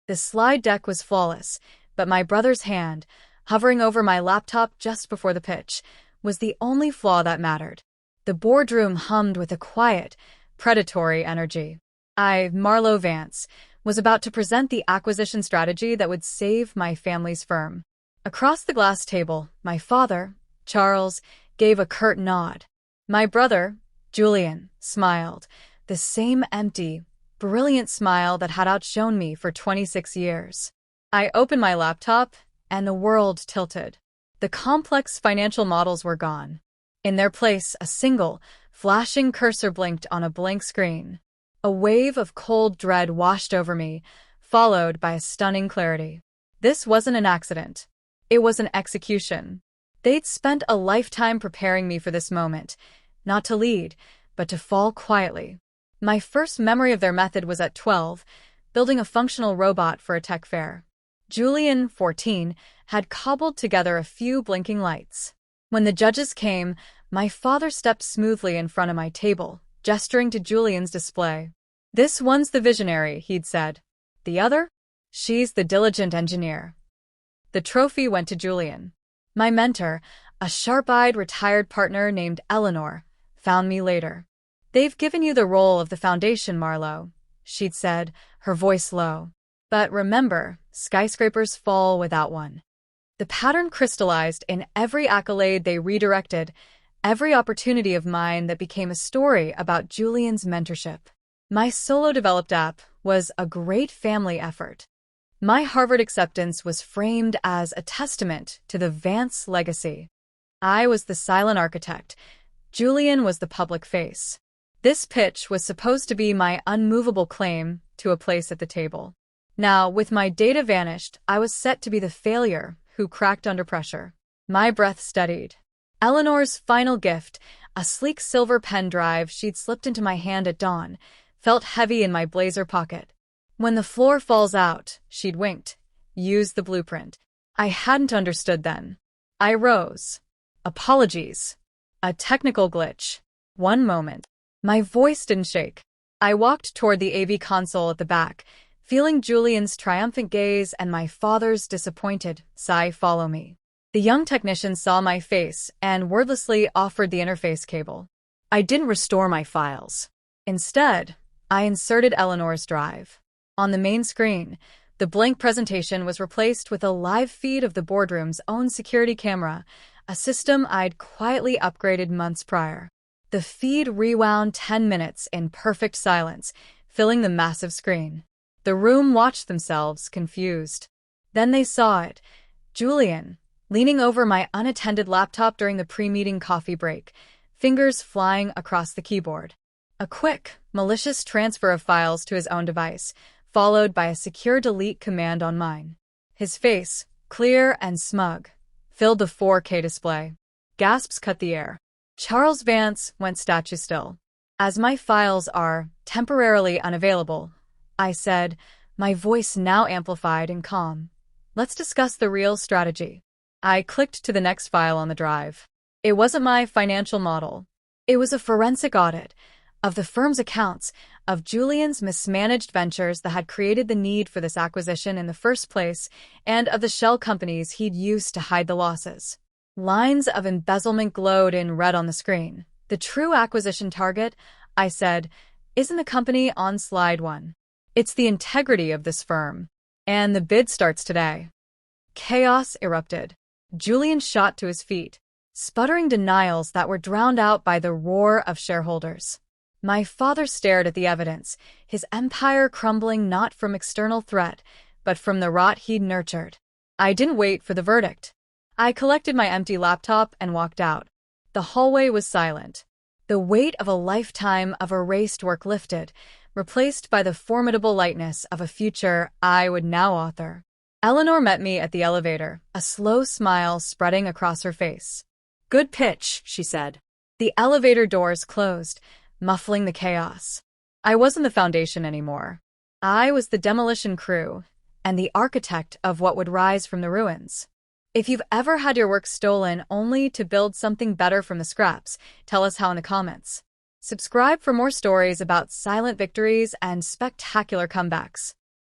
The slide deck was flawless, but my brother's hand, hovering over my laptop just before the pitch, was the only flaw that mattered. The boardroom hummed with a quiet, predatory energy. Marlo Vance, was about to present the acquisition strategy that would save my family's firm. Across the glass table, my father, Charles, gave a curt nod. My brother, Julian, smiled, the same empty, brilliant smile that had outshone me for 26 years. I opened my laptop, and the world tilted. The complex financial models were gone. In their place, a single, flashing cursor blinked on a blank screen. A wave of cold dread washed over me, followed by a stunning clarity. This wasn't an accident. It was an execution. They'd spent a lifetime preparing me for this moment, not to lead, but to fall quietly. My first memory of their method was at 12, building a functional robot for a tech fair. Julian, 14, had cobbled together a few blinking lights. When the judges came, my father stepped smoothly in front of my table, gesturing to Julian's display. "This one's the visionary," he'd said. "The other? She's the diligent engineer." The trophy went to Julian. My mentor, a sharp-eyed retired partner named Eleanor, found me later. "They've given you the role of the foundation, Marlo," she'd said, her voice low. "But remember, skyscrapers fall without one." The pattern crystallized in every accolade they redirected, every opportunity of mine that became a story about Julian's mentorship. My solo-developed app was a great family effort. My Harvard acceptance was framed as a testament to the Vance legacy. I was the silent architect. Julian was the public face. This pitch was supposed to be my unmovable claim to a place at the table. Now, with my data vanished, I was set to be the failure who cracked under pressure. My breath steadied. Eleanor's final gift, a sleek silver pen drive she'd slipped into my hand at dawn, felt heavy in my blazer pocket. "When the floor falls out," she'd winked, "use the blueprint." I hadn't understood then. I rose. "Apologies. A technical glitch." One moment. My voice didn't shake. I walked toward the AV console at the back, feeling Julian's triumphant gaze and my father's disappointed sigh follow me. The young technician saw my face and wordlessly offered the interface cable. I didn't restore my files. Instead, I inserted Eleanor's drive. On the main screen, the blank presentation was replaced with a live feed of the boardroom's own security camera, a system I'd quietly upgraded months prior. The feed rewound 10 minutes in perfect silence, filling the massive screen. The room watched themselves, confused. Then they saw it. Julian, leaning over my unattended laptop during the pre-meeting coffee break, fingers flying across the keyboard. A quick, malicious transfer of files to his own device, followed by a secure delete command on mine. His face, clear and smug, filled the 4K display. Gasps cut the air. Charles Vance went statue still. "As my files are temporarily unavailable," I said, my voice now amplified and calm. "Let's discuss the real strategy." I clicked to the next file on the drive. It wasn't my financial model. It was a forensic audit of the firm's accounts, of Julian's mismanaged ventures that had created the need for this acquisition in the first place, and of the shell companies he'd used to hide the losses. Lines of embezzlement glowed in red on the screen. "The true acquisition target," I said, "isn't the company on slide 1. It's the integrity of this firm. And the bid starts today." Chaos erupted. Julian shot to his feet, sputtering denials that were drowned out by the roar of shareholders. My father stared at the evidence, his empire crumbling not from external threat, but from the rot he'd nurtured. I didn't wait for the verdict. I collected my empty laptop and walked out. The hallway was silent. The weight of a lifetime of erased work lifted, replaced by the formidable lightness of a future I would now author. Eleanor met me at the elevator, a slow smile spreading across her face. "Good pitch," she said. The elevator doors closed, muffling the chaos. I wasn't the foundation anymore. I was the demolition crew, and the architect of what would rise from the ruins. If you've ever had your work stolen only to build something better from the scraps, tell us how in the comments. Subscribe for more stories about silent victories and spectacular comebacks.